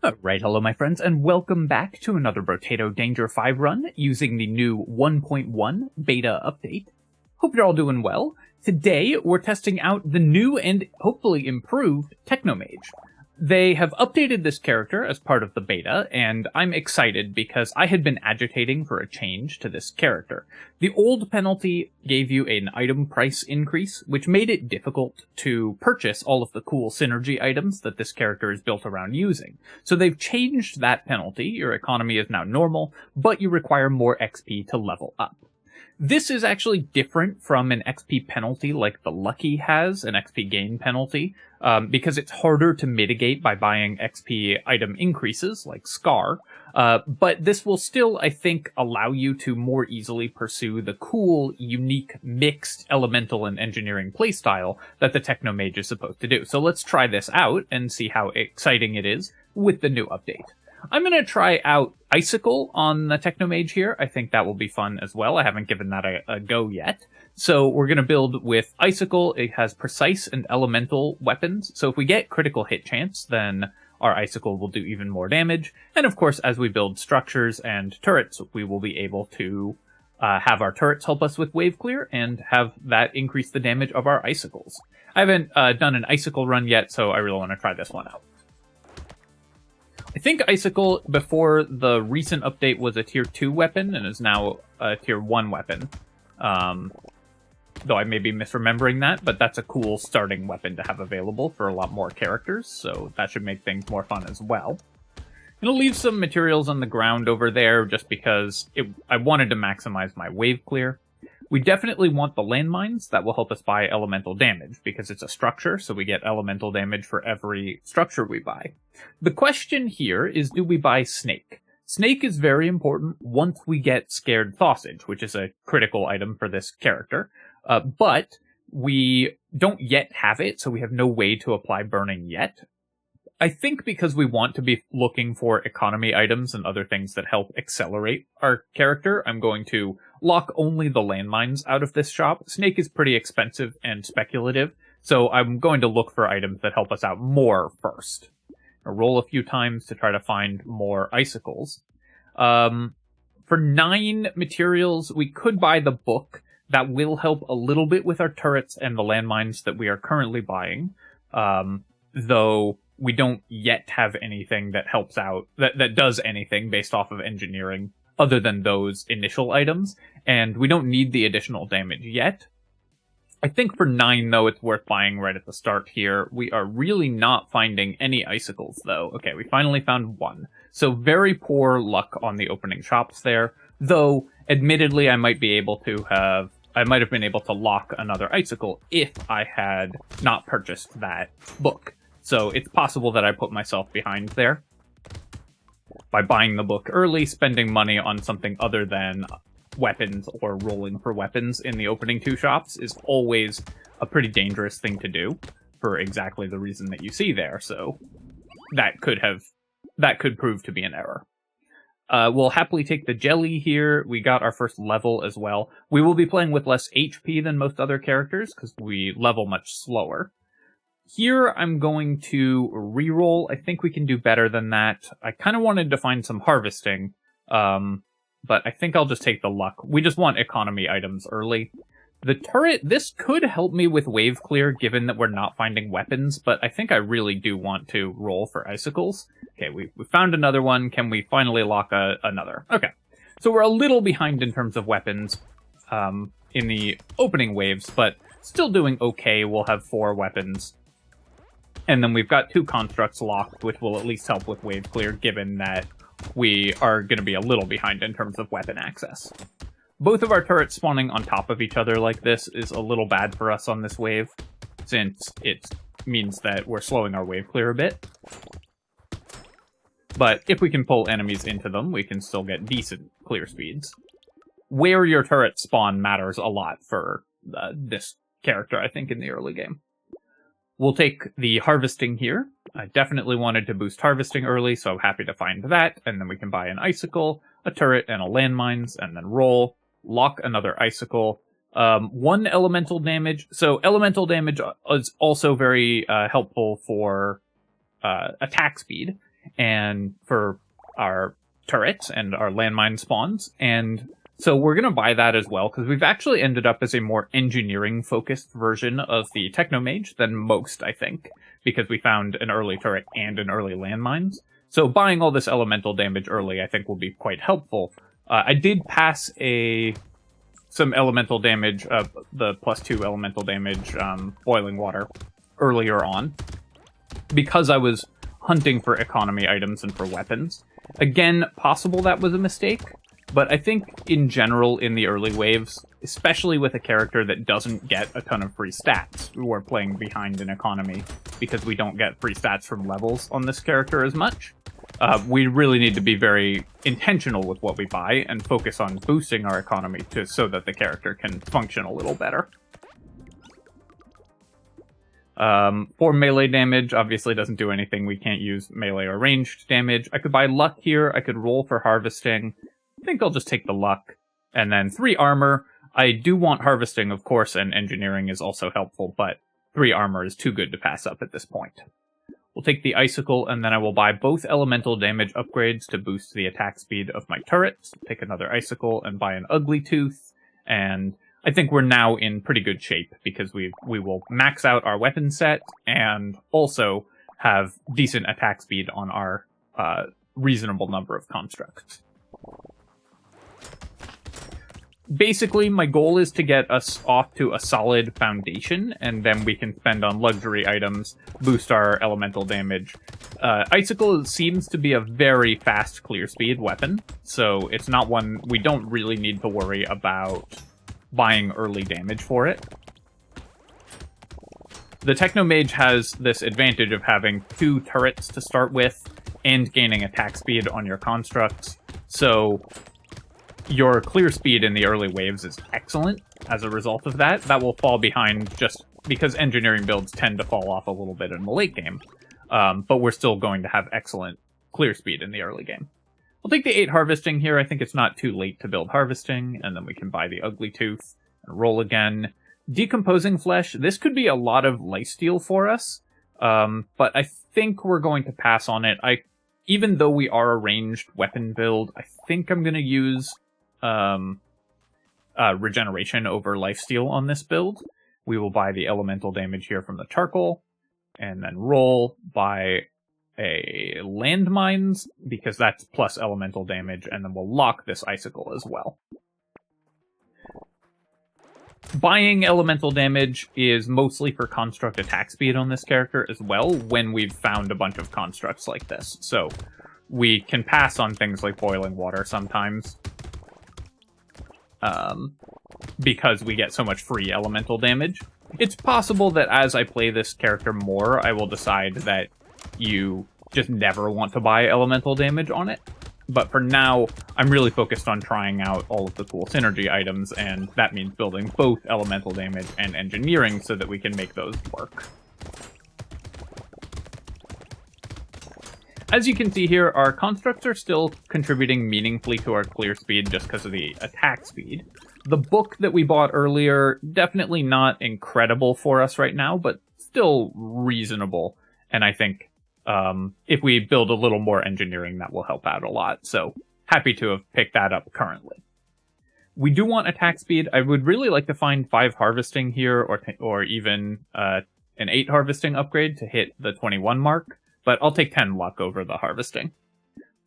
Alright, hello my friends, and welcome back to another Brotato Danger 5 run using the new 1.1 beta update. Hope you're all doing well. Today, we're testing out the new and hopefully improved Technomage. They have updated this character as part of the beta, and I'm excited because I had been agitating for a change to this character. The old penalty gave you an item price increase, which made it difficult to purchase all of the cool synergy items that this character is built around using. So they've changed that penalty. Your economy is now normal, but you require more XP to level up. This is actually different from an XP penalty like the Lucky has, an XP gain penalty, because it's harder to mitigate by buying XP item increases, like Scar, but this will still, I think, allow you to more easily pursue the cool, unique, mixed elemental and engineering playstyle that the Technomage is supposed to do. So let's try this out and see how exciting it is with the new update. I'm going to try out Icicle on the Technomage here. I think that will be fun as well. I haven't given that a go yet. So we're going to build with Icicle. It has precise and elemental weapons. So if we get critical hit chance, then our Icicle will do even more damage. And of course, as we build structures and turrets, we will be able to have our turrets help us with wave clear and have that increase the damage of our Icicles. I haven't done an Icicle run yet, so I really want to try this one out. I think Icicle, before the recent update, was a tier 2 weapon and is now a tier 1 weapon. Though I may be misremembering that, but that's a cool starting weapon to have available for a lot more characters, so that should make things more fun as well. I'm going to leave some materials on the ground over there just because I wanted to maximize my wave clear. We definitely want the landmines. That will help us buy elemental damage, because it's a structure, so we get elemental damage for every structure we buy. The question here is, do we buy Snake? Snake is very important once we get Scared Sausage, which is a critical item for this character, but we don't yet have it, so we have no way to apply Burning yet. I think because we want to be looking for economy items and other things that help accelerate our character, I'm going to lock only the landmines out of this shop. Snake is pretty expensive and speculative, so I'm going to look for items that help us out more first. I'll roll a few times to try to find more Icicles. For 9 materials, we could buy the book. That will help a little bit with our turrets and the landmines that we are currently buying, though we don't yet have anything that helps out, that does anything based off of engineering other than those initial items, and we don't need the additional damage yet. I think for 9, though, it's worth buying right at the start here. We are really not finding any Icicles, though. Okay, we finally found 1. So very poor luck on the opening shops there, though admittedly I might have been able to lock another Icicle if I had not purchased that book. So it's possible that I put myself behind there by buying the book early, spending money on something other than weapons or rolling for weapons in the opening 2 shops is always a pretty dangerous thing to do for exactly the reason that you see there. So that could prove to be an error. We'll happily take the jelly here. We got our first level as well. We will be playing with less HP than most other characters because we level much slower. Here, I'm going to reroll. I think we can do better than that. I kind of wanted to find some harvesting, but I think I'll just take the luck. We just want economy items early. The turret, this could help me with wave clear, given that we're not finding weapons, but I think I really do want to roll for Icicles. Okay, we found another one. Can we finally lock another? Okay, so we're a little behind in terms of weapons in the opening waves, but still doing okay. We'll have 4 weapons. And then we've got 2 constructs locked, which will at least help with wave clear, given that we are going to be a little behind in terms of weapon access. Both of our turrets spawning on top of each other like this is a little bad for us on this wave, since it means that we're slowing our wave clear a bit. But if we can pull enemies into them, we can still get decent clear speeds. Where your turrets spawn matters a lot for this character, I think, in the early game. We'll take the harvesting here. I definitely wanted to boost harvesting early, so I'm happy to find that. And then we can buy an Icicle, a turret, and a landmines, and then roll. Lock another Icicle. 1 elemental damage. So elemental damage is also very helpful for attack speed. and for our turrets and our landmine spawns, and so we're going to buy that as well, because we've actually ended up as a more engineering-focused version of the Technomage than most, I think, because we found an early turret and an early landmines. So buying all this elemental damage early, I think, will be quite helpful. I did pass some elemental damage, the +2 elemental damage, boiling water, earlier on, because I was hunting for economy items and for weapons. Again, possible that was a mistake, but I think in general in the early waves, especially with a character that doesn't get a ton of free stats, we're playing behind in economy because we don't get free stats from levels on this character as much. We really need to be very intentional with what we buy and focus on boosting our economy so that the character can function a little better. For melee damage, obviously doesn't do anything. We can't use melee or ranged damage. I could buy luck here. I could roll for harvesting. I think I'll just take the luck. And then 3 armor. I do want harvesting, of course, and engineering is also helpful, but 3 armor is too good to pass up at this point. We'll take the icicle, and then I will buy both elemental damage upgrades to boost the attack speed of my turrets. Take another icicle and buy an ugly tooth, and I think we're now in pretty good shape because we will max out our weapon set and also have decent attack speed on our reasonable number of constructs. Basically, my goal is to get us off to a solid foundation, and then we can spend on luxury items, boost our elemental damage. Icicle seems to be a very fast clear speed weapon, so it's not one we don't really need to worry about buying early damage for it. The Technomage has this advantage of having 2 turrets to start with and gaining attack speed on your constructs, so your clear speed in the early waves is excellent as a result of that. That will fall behind just because engineering builds tend to fall off a little bit in the late game, but we're still going to have excellent clear speed in the early game. We'll take the 8 harvesting here. I think it's not too late to build harvesting, and then we can buy the ugly tooth and roll again. Decomposing flesh. This could be a lot of lifesteal for us, but I think we're going to pass on it. Even though we are a ranged weapon build, I think I'm going to use regeneration over lifesteal on this build. We will buy the elemental damage here from the charcoal, and then roll, buy a landmines, because that's plus elemental damage, and then we'll lock this icicle as well. Buying elemental damage is mostly for construct attack speed on this character as well, when we've found a bunch of constructs like this. So we can pass on things like boiling water sometimes, because we get so much free elemental damage. It's possible that as I play this character more, I will decide that you just never want to buy elemental damage on it. But for now, I'm really focused on trying out all of the cool synergy items, and that means building both elemental damage and engineering so that we can make those work. As you can see here, our constructs are still contributing meaningfully to our clear speed just because of the attack speed. The book that we bought earlier, definitely not incredible for us right now, but still reasonable. And I think if we build a little more engineering, that will help out a lot. So happy to have picked that up currently. We do want attack speed. I would really like to find 5 harvesting here, or even an 8 harvesting upgrade to hit the 21 mark. But I'll take 10 luck over the harvesting.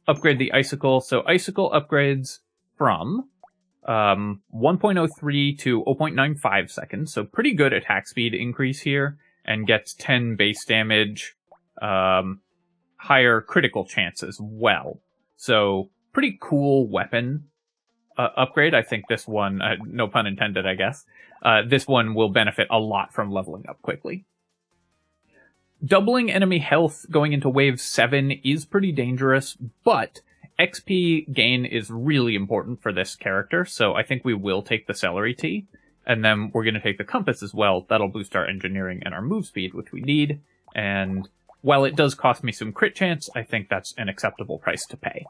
Upgrade the icicle. So icicle upgrades from 1.03 to 0.95 seconds. So pretty good attack speed increase here, and gets 10 base damage, higher critical chance as well. So pretty cool weapon upgrade. I think this one, no pun intended, I guess. This one will benefit a lot from leveling up quickly. Doubling enemy health going into wave 7 is pretty dangerous, but XP gain is really important for this character, so I think we will take the celery tea. And then we're going to take the compass as well. That'll boost our engineering and our move speed, which we need. And while it does cost me some crit chance, I think that's an acceptable price to pay.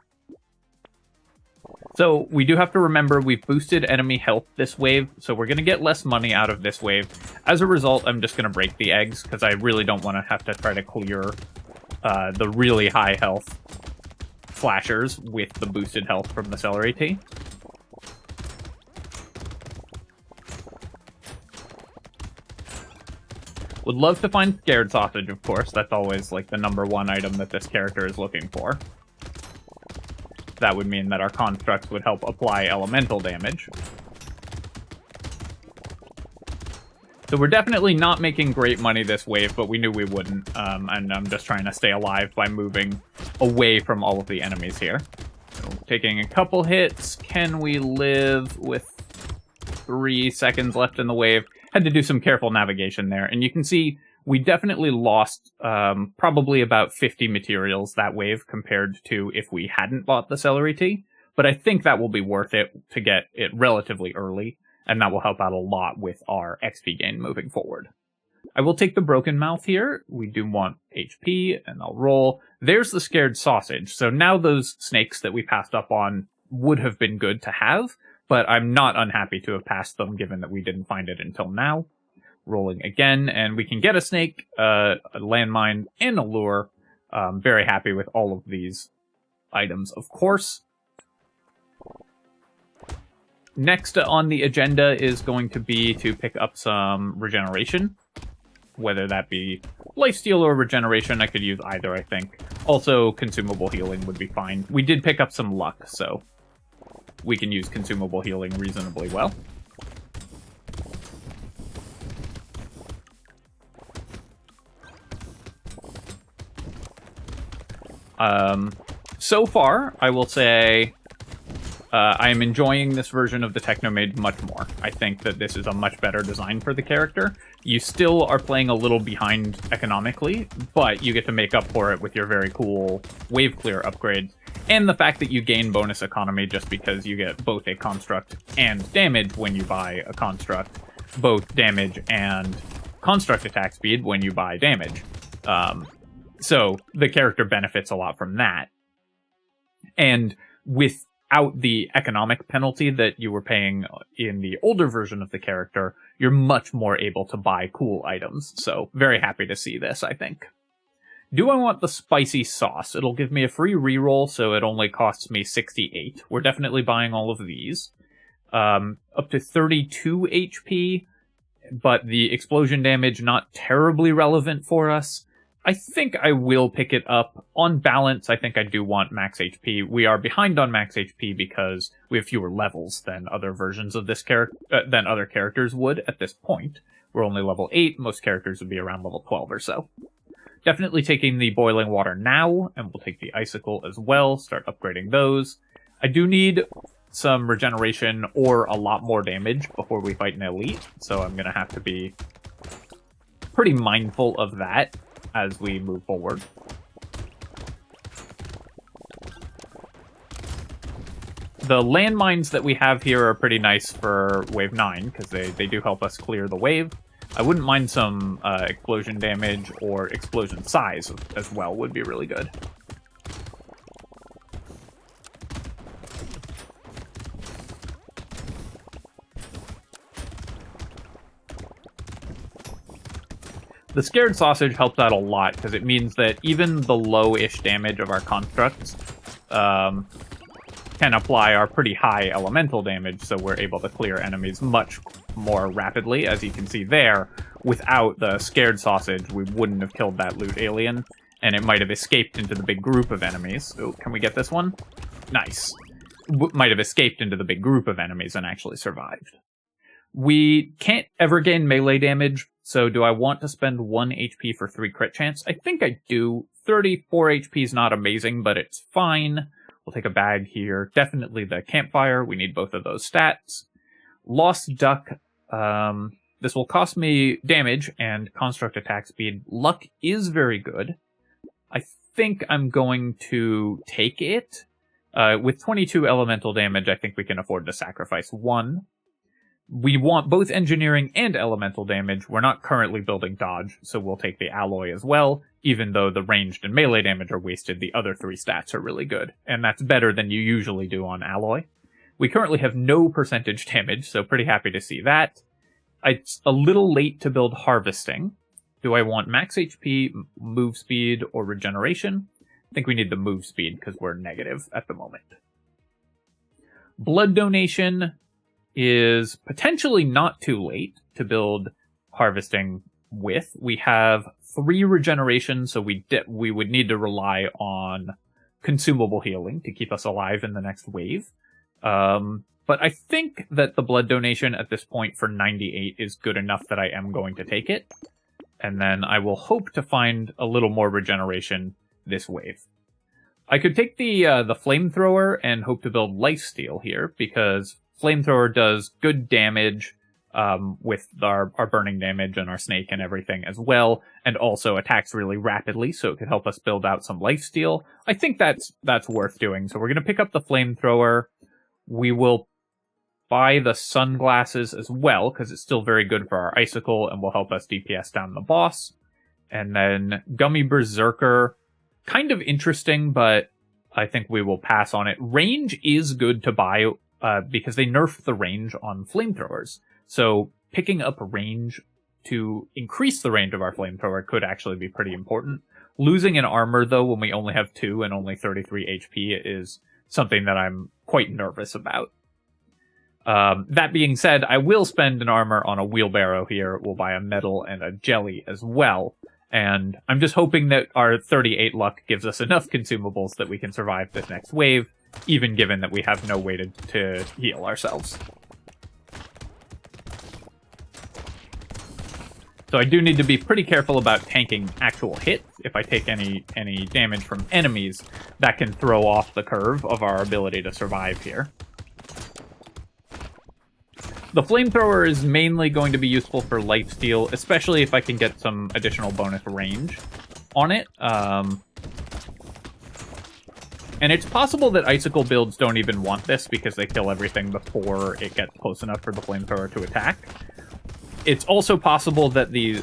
So we do have to remember we've boosted enemy health this wave, so we're going to get less money out of this wave. As a result, I'm just going to break the eggs, because I really don't want to have to try to clear the really high health flashers with the boosted health from the celery tea. Would love to find Scared Sausage, of course. That's always, like, the #1 item that this character is looking for. That would mean that our constructs would help apply elemental damage. So we're definitely not making great money this wave, but we knew we wouldn't. And I'm just trying to stay alive by moving away from all of the enemies here. So taking a couple hits. Can we live with 3 seconds left in the wave? Had to do some careful navigation there. And you can see we definitely lost probably about 50 materials that wave compared to if we hadn't bought the celery tea. But I think that will be worth it to get it relatively early, and that will help out a lot with our XP gain moving forward. I will take the Broken Mouth here. We do want HP, and I'll roll. There's the Scared Sausage. So now those snakes that we passed up on would have been good to have, but I'm not unhappy to have passed them given that we didn't find it until now. Rolling again, and we can get a snake, a landmine, and a lure. Very happy with all of these items, of course. Next on the agenda is going to be to pick up some regeneration. Whether that be lifesteal or regeneration, I could use either, I think. Also, consumable healing would be fine. We did pick up some luck, so we can use consumable healing reasonably well. So far, I will say I am enjoying this version of the Technomage much more. I think that this is a much better design for the character. You still are playing a little behind economically, but you get to make up for it with your very cool wave clear upgrades, and the fact that you gain bonus economy just because you get both a construct and damage when you buy a construct, both damage and construct attack speed when you buy damage. So the character benefits a lot from that. And without the economic penalty that you were paying in the older version of the character, you're much more able to buy cool items. So very happy to see this, I think. Do I want the spicy sauce? It'll give me a free reroll, so it only costs me 68. We're definitely buying all of these. Up to 32 HP, but the explosion damage not terribly relevant for us. I think I will pick it up. On balance, I think I do want max HP. We are behind on max HP because we have fewer levels than other versions of this character, than other characters would at this point. We're only level 8. Most characters would be around level 12 or so. Definitely taking the boiling water now, and we'll take the icicle as well. Start upgrading those. I do need some regeneration or a lot more damage before we fight an elite, so I'm going to have to be pretty mindful of that as we move forward. The landmines that we have here are pretty nice for wave 9, because they do help us clear the wave. I wouldn't mind some explosion damage or explosion size as well, would be really good. The Scared Sausage helps out a lot, because it means that even the low-ish damage of our constructs can apply our pretty high elemental damage, so we're able to clear enemies much more rapidly. As you can see there, without the Scared Sausage, we wouldn't have killed that loot alien, and it might have escaped into the big group of enemies. Oh, can we get this one? Nice. Might have escaped into the big group of enemies and actually survived. We can't ever gain melee damage, so do I want to spend 1 HP for 3 crit chance? I think I do. 34 HP is not amazing, but it's fine. We'll take a bag here. Definitely the campfire. We need both of those stats. Lost Duck. This will cost me damage and construct attack speed. Luck is very good. I think I'm going to take it. With 22 elemental damage, I think we can afford to sacrifice 1. We want both engineering and elemental damage. We're not currently building dodge, so we'll take the alloy as well. Even though the ranged and melee damage are wasted, the other 3 stats are really good, and that's better than you usually do on alloy. We currently have no percentage damage, so pretty happy to see that. It's a little late to build harvesting, Do I want max HP, move speed, or regeneration? I think we need the move speed because we're negative at the moment. Blood donation is potentially not too late to build harvesting with. We have 3 regeneration, so we would need to rely on consumable healing to keep us alive in the next wave. But I think that the blood donation at this point for 98 is good enough that I am going to take it. And then I will hope to find a little more regeneration this wave. I could take the flamethrower and hope to build lifesteal here, because flamethrower does good damage with our burning damage and our snake and everything as well, and also attacks really rapidly, so it could help us build out some lifesteal. I think that's worth doing, so we're going to pick up the flamethrower. We will buy the sunglasses as well, because it's still very good for our icicle and will help us DPS down the boss. And then Gummy Berserker, kind of interesting, but I think we will pass on it. Range is good to buy because they nerfed the range on flamethrowers. So picking up range to increase the range of our flamethrower could actually be pretty important. Losing an armor, though, when we only have 2 and only 33 HP is something that I'm quite nervous about. That being said, I will spend an armor on a wheelbarrow here. We'll buy a medal and a jelly as well. And I'm just hoping that our 38 luck gives us enough consumables that we can survive this next wave, even given that we have no way to heal ourselves. So I do need to be pretty careful about tanking actual hits. If I take any damage from enemies, that can throw off the curve of our ability to survive here. The flamethrower is mainly going to be useful for lifesteal, especially if I can get some additional bonus range on it. And it's possible that icicle builds don't even want this because they kill everything before it gets close enough for the flamethrower to attack. It's also possible that the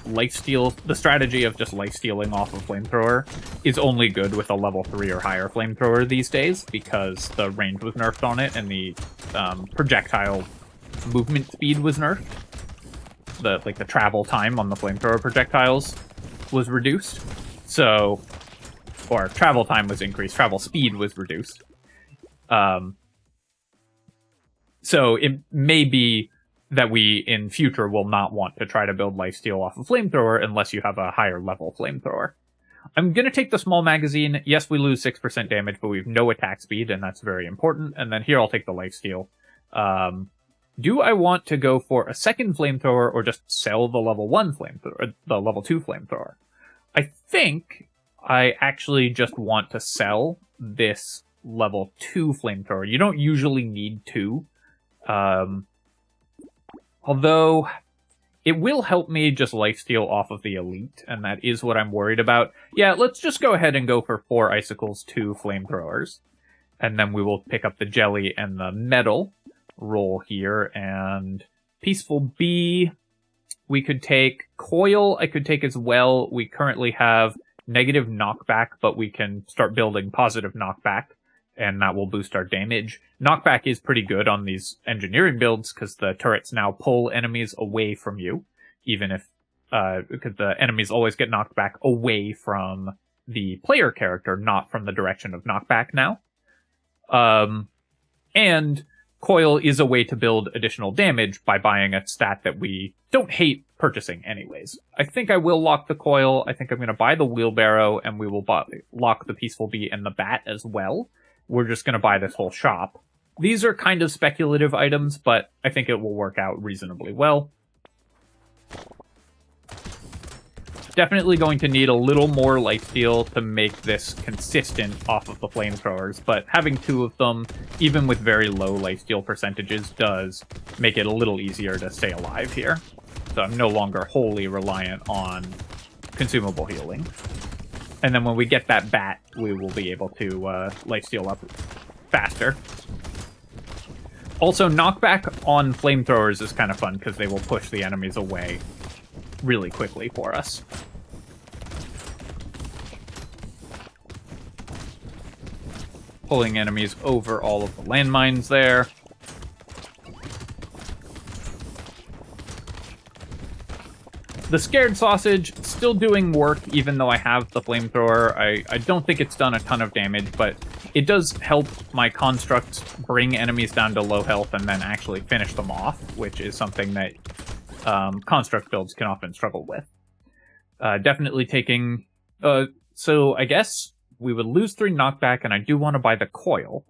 strategy of just lifestealing off of flamethrower is only good with a level 3 or higher flamethrower these days, because the range was nerfed on it and the projectile movement speed was nerfed. The travel time on the flamethrower projectiles was reduced. So, or travel time was increased, travel speed was reduced. So it may be that we in future will not want to try to build lifesteal off of flamethrower unless you have a higher level flamethrower. I'm going to take the small magazine. Yes, we lose 6% damage, but we have no attack speed, and that's very important. And then here I'll take the lifesteal. Do I want to go for a second flamethrower or just sell the level 1 flamethrower, the level 2 flamethrower? I think I actually just want to sell this level 2 flamethrower. You don't usually need 2. Although it will help me just lifesteal off of the elite, and that is what I'm worried about. Yeah, let's just go ahead and go for 4 icicles, 2 flamethrowers. And then we will pick up the jelly and the medal. Roll here, and Peaceful Bee we could take. Coil I could take as well. We currently have negative knockback, but we can start building positive knockback, and that will boost our damage. Knockback is pretty good on these engineering builds because the turrets now pull enemies away from you, even if because the enemies always get knocked back away from the player character, not from the direction of knockback now. And Coil is a way to build additional damage by buying a stat that we don't hate purchasing anyways. I think I will lock the Coil. I think I'm going to buy the wheelbarrow, and we will lock the Peaceful Bee and the bat as well. We're just going to buy this whole shop. These are kind of speculative items, but I think it will work out reasonably well. Definitely going to need a little more lifesteal to make this consistent off of the flamethrowers, but having 2 of them, even with very low lifesteal percentages, does make it a little easier to stay alive here. So I'm no longer wholly reliant on consumable healing. And then when we get that bat, we will be able to lifesteal up faster. Also, knockback on flamethrowers is kind of fun because they will push the enemies away really quickly for us. Pulling enemies over all of the landmines there. The Scared Sausage still doing work, even though I have the flamethrower. I don't think it's done a ton of damage, but it does help my constructs bring enemies down to low health and then actually finish them off, which is something that construct builds can often struggle with. Definitely taking... so I guess we would lose 3 knockback, and I do want to buy the coil.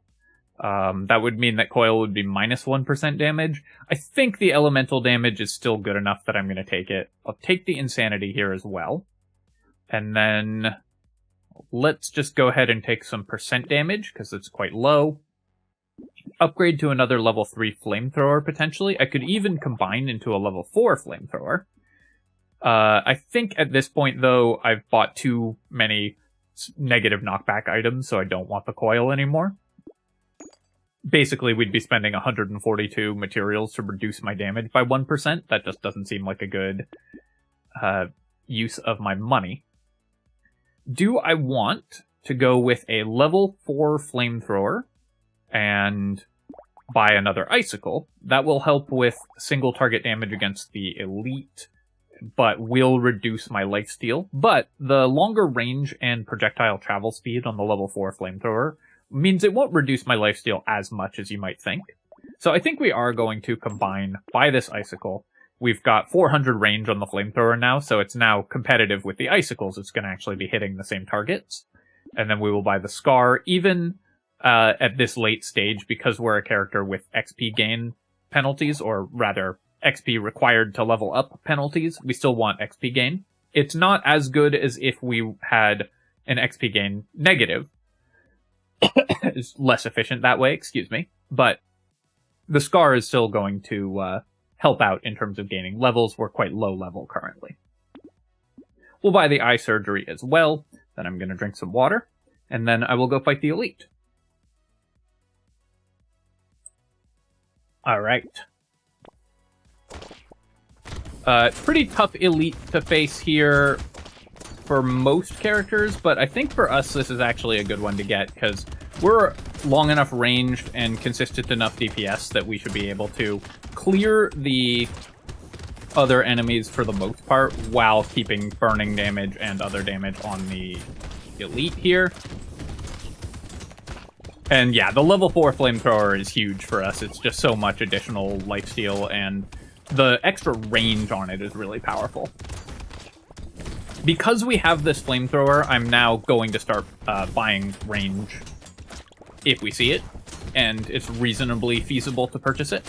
That would mean that coil would be minus 1% damage. I think the elemental damage is still good enough that I'm going to take it. I'll take the insanity here as well. And then let's just go ahead and take some percent damage, because it's quite low. Upgrade to another level 3 flamethrower, potentially. I could even combine into a level 4 flamethrower. I think at this point, though, I've bought too many negative knockback items, so I don't want the coil anymore. Basically, we'd be spending 142 materials to reduce my damage by 1%. That just doesn't seem like a good use of my money. Do I want to go with a level 4 flamethrower and buy another icicle? That will help with single target damage against the elite, but will reduce my lifesteal. But the longer range and projectile travel speed on the level 4 flamethrower means it won't reduce my lifesteal as much as you might think. So I think we are going to combine, buy this icicle. We've got 400 range on the flamethrower now, so it's now competitive with the icicles. It's going to actually be hitting the same targets. And then we will buy the Scar, even at this late stage, because we're a character with XP gain penalties, or rather, XP required to level up penalties. We still want XP gain. It's not as good as if we had an XP gain negative. It's less efficient that way, excuse me. But the Scar is still going to help out in terms of gaining levels. We're quite low level currently. We'll buy the Eye Surgery as well. Then I'm going to drink some water. And then I will go fight the Elite. Alright. Pretty tough Elite to face here for most characters, but I think for us this is actually a good one to get, because we're long enough ranged and consistent enough DPS that we should be able to clear the other enemies for the most part while keeping burning damage and other damage on the Elite here. And yeah, the level 4 flamethrower is huge for us. It's just so much additional lifesteal, and the extra range on it is really powerful. Because we have this flamethrower, I'm now going to start buying range if we see it, and it's reasonably feasible to purchase it.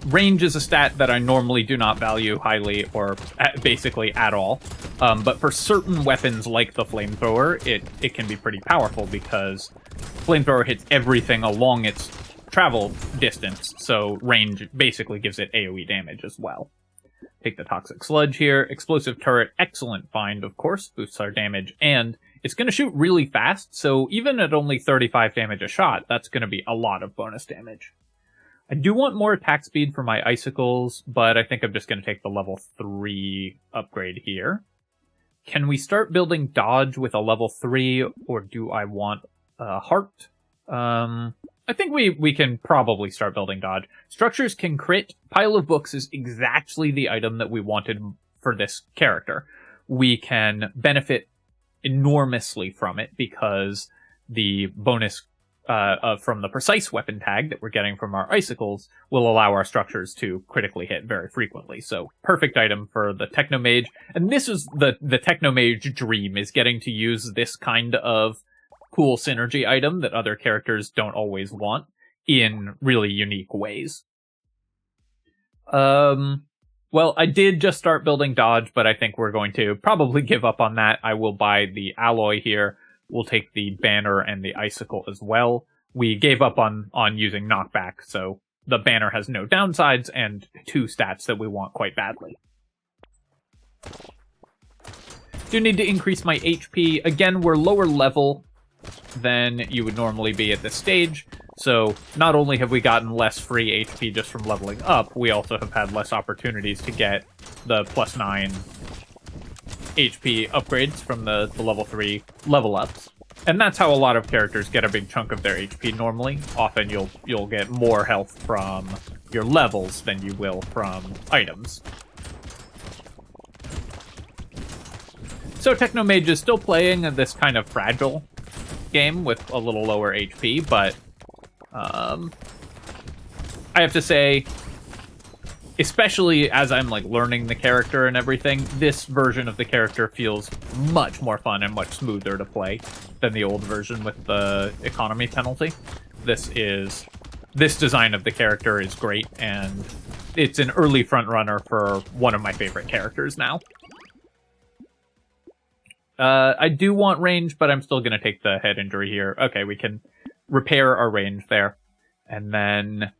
Range is a stat that I normally do not value highly, or basically at all. But for certain weapons like the flamethrower, it can be pretty powerful, because flamethrower hits everything along its travel distance, so range basically gives it AoE damage as well. Take the Toxic Sludge here. Explosive Turret, excellent find, of course, boosts our damage, and it's going to shoot really fast, so even at only 35 damage a shot, that's going to be a lot of bonus damage. I do want more attack speed for my icicles, but I think I'm just going to take the level 3 upgrade here. Can we start building dodge with a level 3, or do I want a heart? I think we can probably start building dodge. Structures can crit. Pile of Books is exactly the item that we wanted for this character. We can benefit enormously from it, because the bonus from the precise weapon tag that we're getting from our icicles will allow our structures to critically hit very frequently. So perfect item for the Technomage. And this is the Technomage dream, is getting to use this kind of cool synergy item that other characters don't always want in really unique ways. Well, I did just start building dodge, but I think we're going to probably give up on that. I will buy the alloy here. We'll take the banner and the icicle as well. We gave up on using knockback, so the banner has no downsides and 2 stats that we want quite badly. Do need to increase my HP. Again, we're lower level than you would normally be at this stage, so not only have we gotten less free HP just from leveling up, we also have had less opportunities to get the +9 HP upgrades from the level 3 level ups. And that's how a lot of characters get a big chunk of their HP normally. Often you'll get more health from your levels than you will from items. So Technomage is still playing this kind of fragile game with a little lower HP, but I have to say, especially as I'm like learning the character and everything, this version of the character feels much more fun and much smoother to play than the old version with the economy penalty. This design of the character is great, and it's an early front runner for one of my favorite characters now. I do want range, but I'm still going to take the head injury here. Okay, we can repair our range there. And then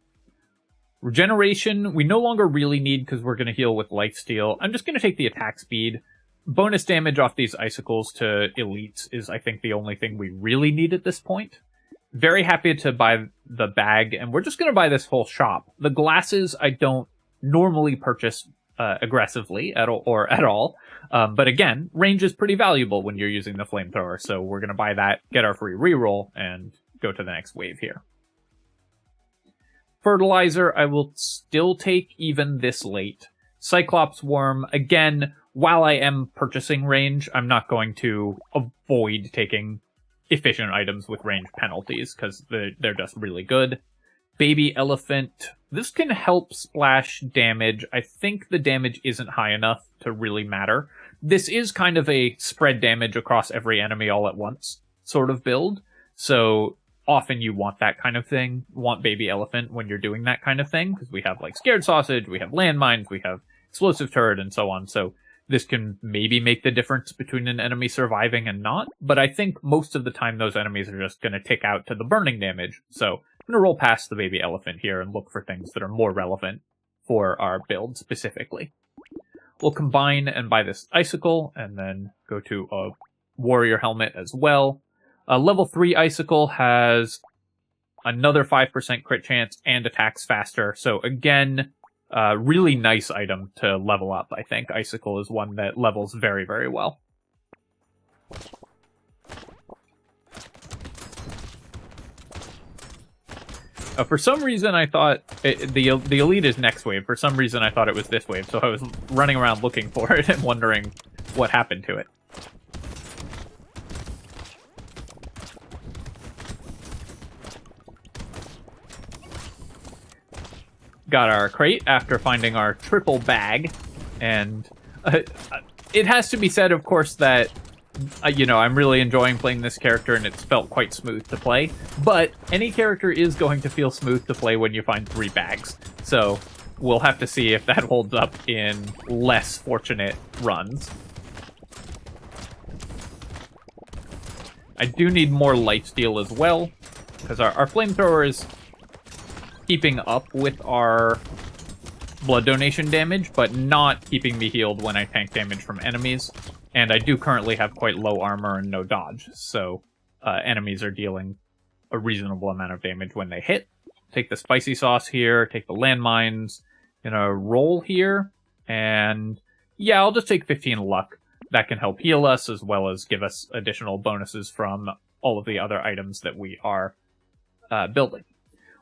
regeneration, we no longer really need because we're going to heal with lifesteal. I'm just going to take the attack speed. Bonus damage off these icicles to elites is, I think, the only thing we really need at this point. Very happy to buy the bag, and we're just going to buy this whole shop. The glasses I don't normally purchase aggressively at all. But again, range is pretty valuable when you're using the flamethrower, so we're going to buy that, get our free reroll, and go to the next wave here. Fertilizer, I will still take even this late. Cyclops Worm, again, while I am purchasing range, I'm not going to avoid taking efficient items with range penalties, because they're just really good. Baby Elephant, this can help splash damage. I think the damage isn't high enough to really matter. This is kind of a spread damage across every enemy all at once sort of build, so often you want that kind of thing. You want Baby Elephant when you're doing that kind of thing, because we have like Scared Sausage, we have Landmines, we have Explosive Turret, and so on, so this can maybe make the difference between an enemy surviving and not, but I think most of the time those enemies are just going to tick out to the burning damage, so I'm going to roll past the Baby Elephant here and look for things that are more relevant for our build specifically. We'll combine and buy this Icicle, and then go to a Warrior Helmet as well. Level 3 Icicle has another 5% crit chance and attacks faster, so again, really nice item to level up, I think. Icicle is one that levels very, very well. For some reason, I thought the elite is next wave. For some reason, I thought it was this wave, so I was running around looking for it and wondering what happened to it. Got our crate after finding our triple bag, and it has to be said, of course, that I'm really enjoying playing this character, and it's felt quite smooth to play, but any character is going to feel smooth to play when you find 3 bags, so we'll have to see if that holds up in less fortunate runs. I do need more lifesteal as well, because our flamethrower is keeping up with our blood donation damage, but not keeping me healed when I tank damage from enemies. And I do currently have quite low armor and no dodge, so enemies are dealing a reasonable amount of damage when they hit. Take the spicy sauce here, take the landmines, roll here, and yeah, I'll just take 15 luck. That can help heal us, as well as give us additional bonuses from all of the other items that we are building.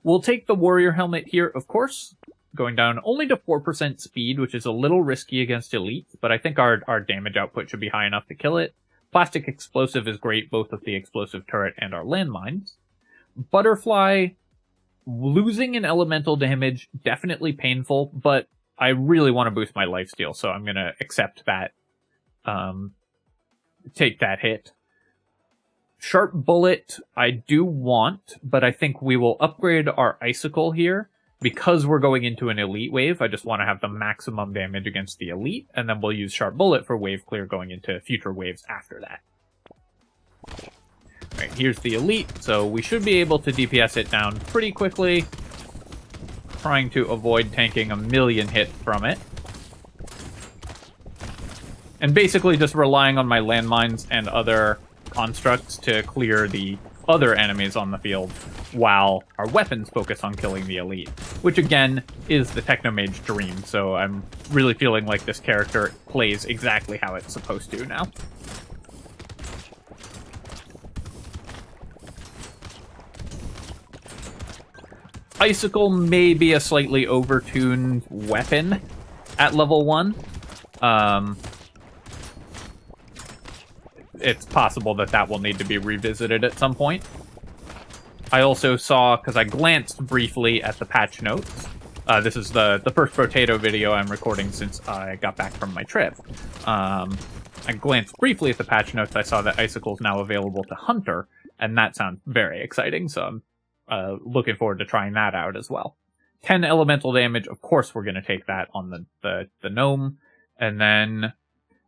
We'll take the warrior helmet here, of course, going down only to 4% speed, which is a little risky against elite, but I think our damage output should be high enough to kill it. Plastic explosive is great, both with the explosive turret and our landmines. Butterfly, losing an elemental damage, definitely painful, but I really want to boost my lifesteal, so I'm going to accept that, take that hit. Sharp Bullet, I do want, but I think we will upgrade our Icicle here. Because we're going into an elite wave, I just want to have the maximum damage against the elite, and then we'll use Sharp Bullet for wave clear going into future waves after that. Alright, here's the elite, so we should be able to DPS it down pretty quickly. Trying to avoid tanking a million hits from it. And basically just relying on my landmines and other constructs to clear the other enemies on the field, while our weapons focus on killing the elite, which again is the Technomage dream, so I'm really feeling like this character plays exactly how it's supposed to now. Icicle may be a slightly overtuned weapon at level 1. it's possible that that will need to be revisited at some point. I also saw, because I glanced briefly at the patch notes, this is the first Brotato video I'm recording since I got back from my trip. I glanced briefly at the patch notes, I saw that Icicle's now available to Hunter, and that sounds very exciting, so I'm looking forward to trying that out as well. 10 elemental damage, of course we're going to take that on the gnome, and then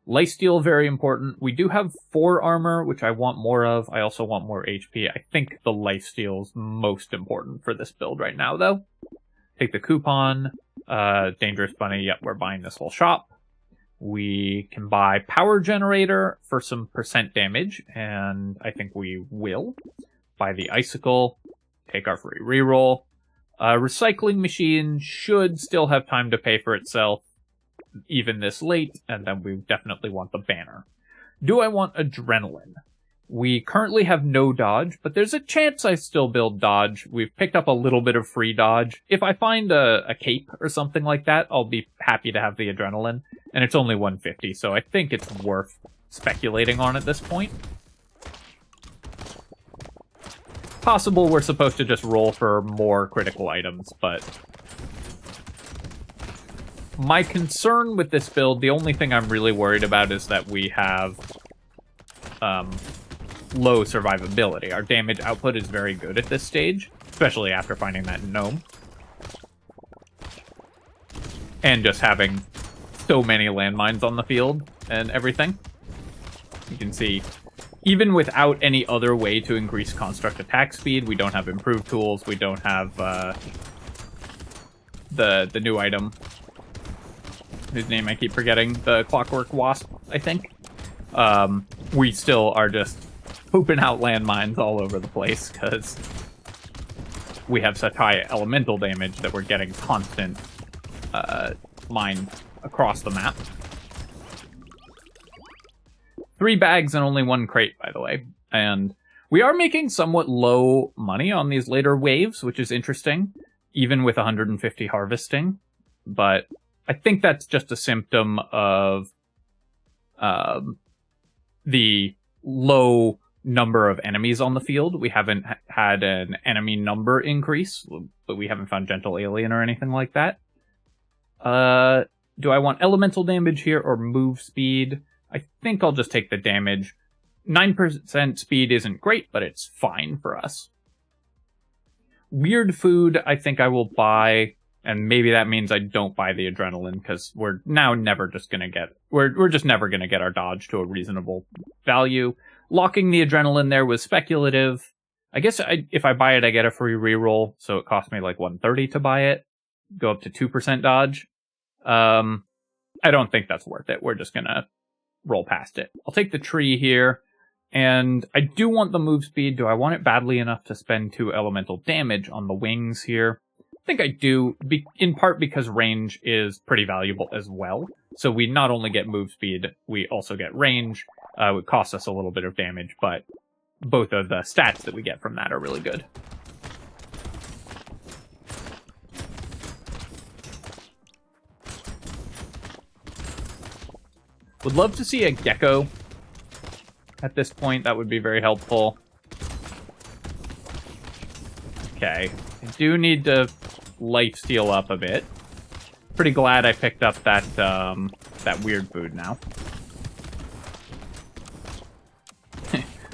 lifesteal, very important. We do have 4 armor, which I want more of. I also want more HP. I think the lifesteal's most important for this build right now, though. Take the coupon. Dangerous Bunny, yep, we're buying this whole shop. We can buy Power Generator for some percent damage, and I think we will. Buy the Icicle. Take our free reroll. Recycling Machine should still have time to pay for itself, even this late, and then we definitely want the banner. Do I want Adrenaline? We currently have no dodge, but there's a chance I still build dodge. We've picked up a little bit of free dodge. If I find a cape or something like that, I'll be happy to have the Adrenaline, and it's only 150, so I think it's worth speculating on at this point. Possible we're supposed to just roll for more critical items, but my concern with this build, the only thing I'm really worried about is that we have low survivability. Our damage output is very good at this stage, especially after finding that gnome. And just having so many landmines on the field and everything. You can see, even without any other way to increase construct attack speed, we don't have improved tools, we don't have the new item, whose name I keep forgetting, the Clockwork Wasp, I think. We still are just pooping out landmines all over the place, because we have such high elemental damage that we're getting constant mine across the map. 3 bags and only 1 crate, by the way. And we are making somewhat low money on these later waves, which is interesting, even with 150 harvesting. But I think that's just a symptom of the low number of enemies on the field. We haven't had an enemy number increase, but we haven't found Gentle Alien or anything like that. Do I want elemental damage here or move speed? I think I'll just take the damage. 9% speed isn't great, but it's fine for us. Weird food, I think I will buy, and maybe that means I don't buy the Adrenaline, because we're now never just gonna get... We're just never gonna get our dodge to a reasonable value. Locking the Adrenaline there was speculative. I guess if I buy it, I get a free reroll, so it cost me like 130 to buy it. Go up to 2% dodge. I don't think that's worth it. We're just gonna roll past it. I'll take the tree here, and I do want the move speed. Do I want it badly enough to spend 2 elemental damage on the wings here? I think I do, in part because range is pretty valuable as well. So we not only get move speed, we also get range. It would cost us a little bit of damage, but both of the stats that we get from that are really good. Would love to see a gecko at this point. That would be very helpful. Okay. I do need to lifesteal up a bit. Pretty glad I picked up that that weird food now.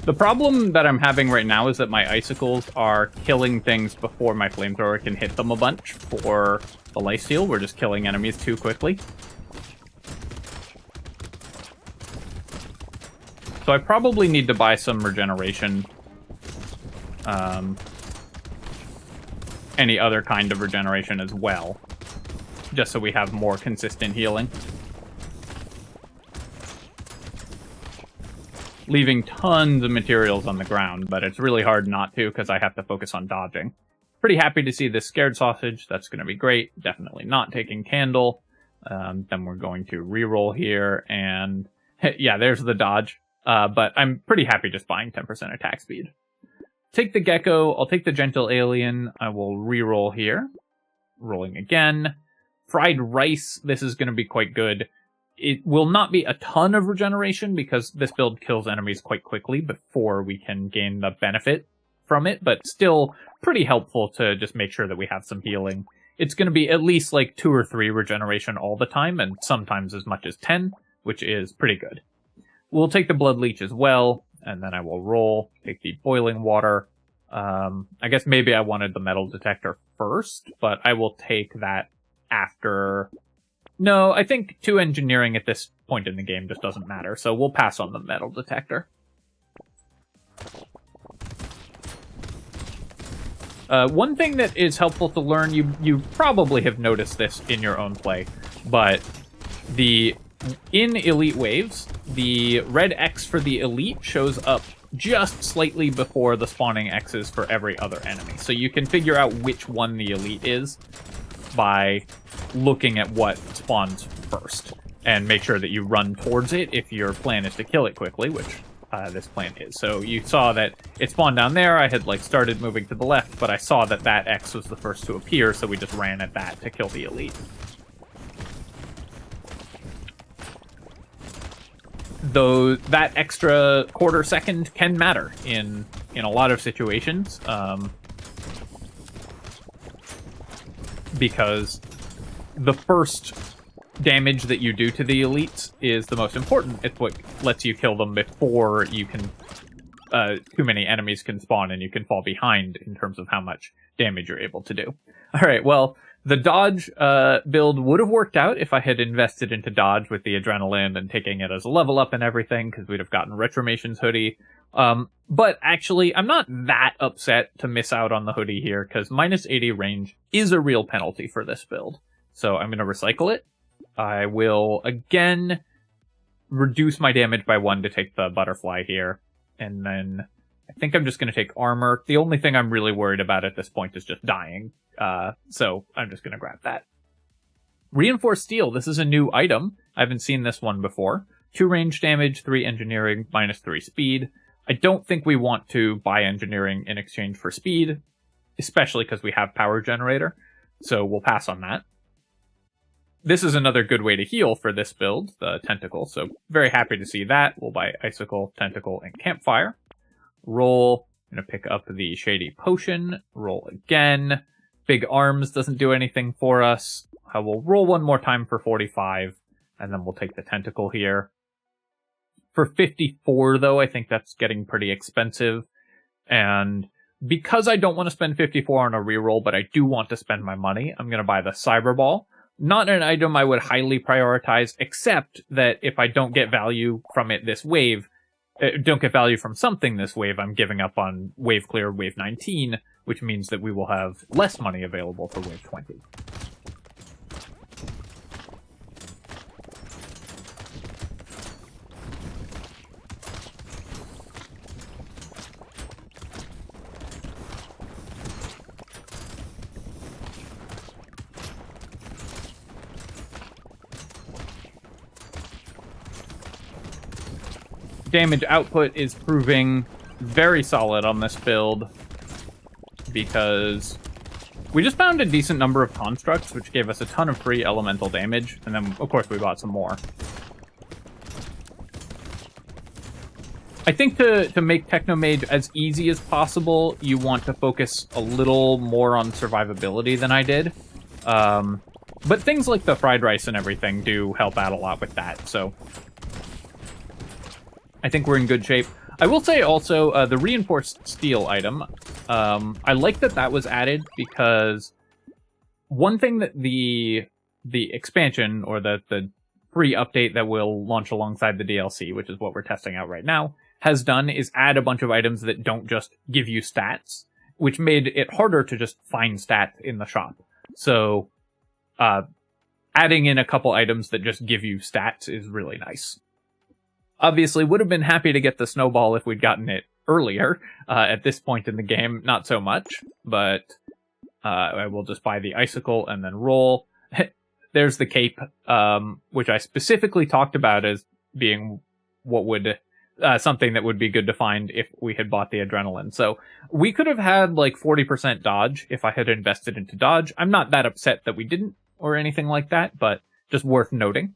The problem that I'm having right now is that my icicles are killing things before my flamethrower can hit them a bunch for the lifesteal. We're just killing enemies too quickly. So I probably need to buy some regeneration. Any other kind of regeneration as well. Just so we have more consistent healing. Leaving tons of materials on the ground, but it's really hard not to because I have to focus on dodging. Pretty happy to see this scared sausage. That's going to be great. Definitely not taking candle. Then we're going to reroll here, and yeah, there's the dodge. But I'm pretty happy just buying 10% attack speed. Take the gecko. I'll take the gentle alien. I will reroll here. Rolling again. Fried rice. This is going to be quite good. It will not be a ton of regeneration because this build kills enemies quite quickly before we can gain the benefit from it, but still pretty helpful to just make sure that we have some healing. It's going to be at least like 2 or 3 regeneration all the time, and sometimes as much as 10, which is pretty good. We'll take the Blood Leech as well, and then I will roll, take the Boiling Water. I guess maybe I wanted the Metal Detector first, but I will take that after... No, I think 2 engineering at this point in the game just doesn't matter, so we'll pass on the Metal Detector. One thing that is helpful to learn, you probably have noticed this in your own play, but in Elite Waves, the red X for the Elite shows up just slightly before the spawning X's for every other enemy. So you can figure out which one the Elite is by looking at what spawns first, and make sure that you run towards it if your plan is to kill it quickly, which this plan is. So you saw that it spawned down there. I had started moving to the left, but I saw that that X was the first to appear, so we just ran at that to kill the Elite. Though that extra quarter second can matter in a lot of situations, because the first damage that you do to the elites is the most important. It's what lets you kill them before you can too many enemies can spawn and you can fall behind in terms of how much damage you're able to do. All right, well, the dodge build would have worked out if I had invested into dodge with the adrenaline and taking it as a level up and everything, because we'd have gotten Retromation's hoodie. But actually, I'm not that upset to miss out on the hoodie here, because minus 80 range is a real penalty for this build. So I'm going to recycle it. I will, again, reduce my damage by 1 to take the butterfly here. And then I think I'm just going to take armor. The only thing I'm really worried about at this point is just dying. So I'm just going to grab that. Reinforced Steel. This is a new item. I haven't seen this one before. 2 range damage, 3 engineering, minus 3 speed. I don't think we want to buy engineering in exchange for speed, especially because we have power generator. So we'll pass on that. This is another good way to heal for this build, the Tentacle, so very happy to see that. We'll buy Icicle, Tentacle, and Campfire. Roll. I'm going to pick up the Shady Potion. Roll again. Big Arms doesn't do anything for us. I will roll one more time for 45, and then we'll take the Tentacle here. For 54, though, I think that's getting pretty expensive. And because I don't want to spend 54 on a reroll, but I do want to spend my money, I'm going to buy the Cyber Ball. Not an item I would highly prioritize, except that if I don't get value from it this wave, don't get value from something this wave, I'm giving up on Wave Clear Wave 19, which means that we will have less money available for Wave 20. Damage output is proving very solid on this build because we just found a decent number of constructs, which gave us a ton of free elemental damage, and then, of course, we bought some more. I think to make Technomage as easy as possible, you want to focus a little more on survivability than I did. But things like the fried rice and everything do help out a lot with that, so I think we're in good shape. I will say also, the Reinforced Steel item, I like that that was added because one thing that the expansion, or the free update that will launch alongside the DLC, which is what we're testing out right now, has done is add a bunch of items that don't just give you stats, which made it harder to just find stats in the shop. So, adding in a couple items that just give you stats is really nice. Obviously, would have been happy to get the snowball if we'd gotten it earlier. At this point in the game, not so much, but I will just buy the icicle and then roll. There's the cape, which I specifically talked about as being what would something that would be good to find if we had bought the adrenaline. So we could have had like 40% dodge if I had invested into dodge. I'm not that upset that we didn't or anything like that, but just worth noting.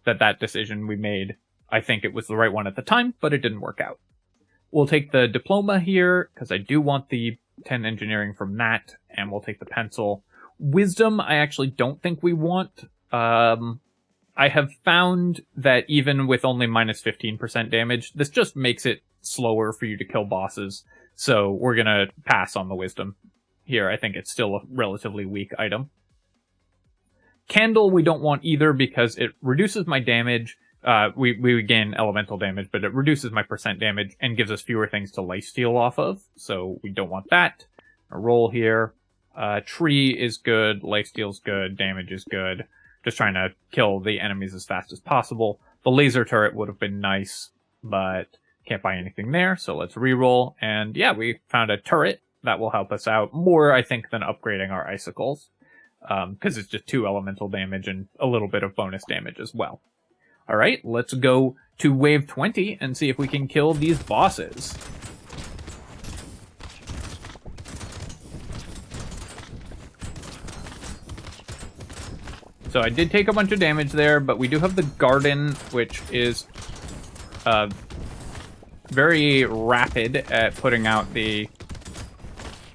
that decision we made, I think it was the right one at the time, but it didn't work out. We'll take the diploma here, because I do want the 10 engineering from that, and we'll take the pencil. Wisdom, I actually don't think we want. I have found that even with only minus 15% damage, this just makes it slower for you to kill bosses. So we're going to pass on the wisdom here. I think it's still a relatively weak item. Candle we don't want either because it reduces my damage. We gain elemental damage, but it reduces my percent damage and gives us fewer things to lifesteal off of. So we don't want that. A roll here. Tree is good. Lifesteal's good. Damage is good. Just trying to kill the enemies as fast as possible. The laser turret would have been nice, but can't buy anything there, so let's reroll. And yeah, we found a turret that will help us out more, I think, than upgrading our icicles, because it's just 2 elemental damage and a little bit of bonus damage as well. Alright, let's go to wave 20 and see if we can kill these bosses. So I did take a bunch of damage there, but we do have the garden, which is very rapid at putting out the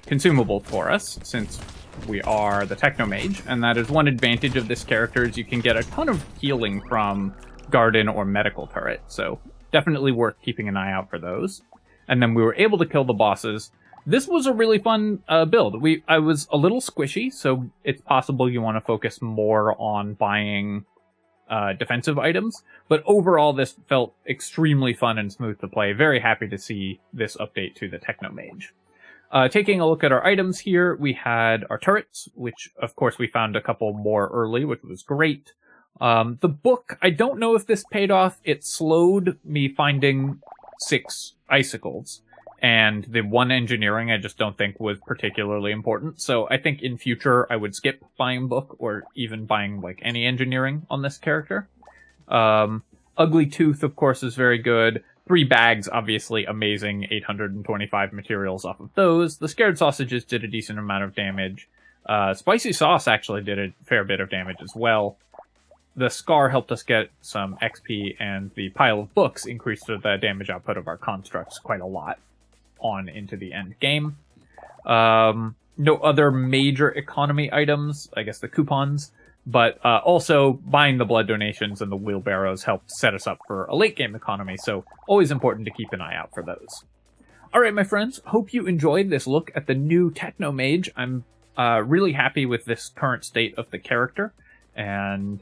consumable for us, since we are the Technomage, and that is one advantage of this character, is you can get a ton of healing from garden or medical turret, so definitely worth keeping an eye out for those. And then we were able to kill the bosses. This was a really fun build. I was a little squishy, so it's possible you want to focus more on buying defensive items. But overall, this felt extremely fun and smooth to play. Very happy to see this update to the Technomage. Taking a look at our items here, we had our turrets, which, of course, we found a couple more early, which was great. The book, I don't know if this paid off. It slowed me finding 6 icicles. And the 1 engineering I just don't think was particularly important. So I think in future I would skip buying book or even buying like any engineering on this character. Ugly Tooth, of course, is very good. 3 bags, obviously amazing. 825 materials off of those. The Scared Sausages did a decent amount of damage. Spicy Sauce actually did a fair bit of damage as well. The Scar helped us get some XP, and the pile of books increased the damage output of our constructs quite a lot on into the end game. No other major economy items, I guess the coupons, but also buying the blood donations and the wheelbarrows helped set us up for a late game economy, so always important to keep an eye out for those. Alright, my friends, hope you enjoyed this look at the new Technomage. I'm really happy with this current state of the character, and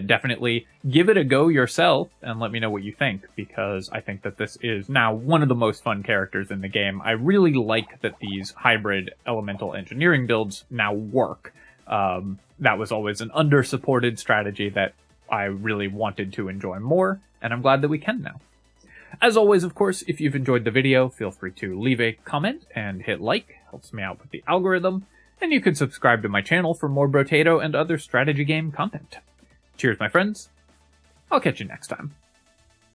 definitely give it a go yourself and let me know what you think, because I think that this is now one of the most fun characters in the game. I really like that these hybrid elemental engineering builds now work. That was always an under-supported strategy that I really wanted to enjoy more, and I'm glad that we can now. As always, of course, if you've enjoyed the video, feel free to leave a comment and hit like. Helps me out with the algorithm. And you can subscribe to my channel for more Brotato and other strategy game content. Cheers, my friends. I'll catch you next time.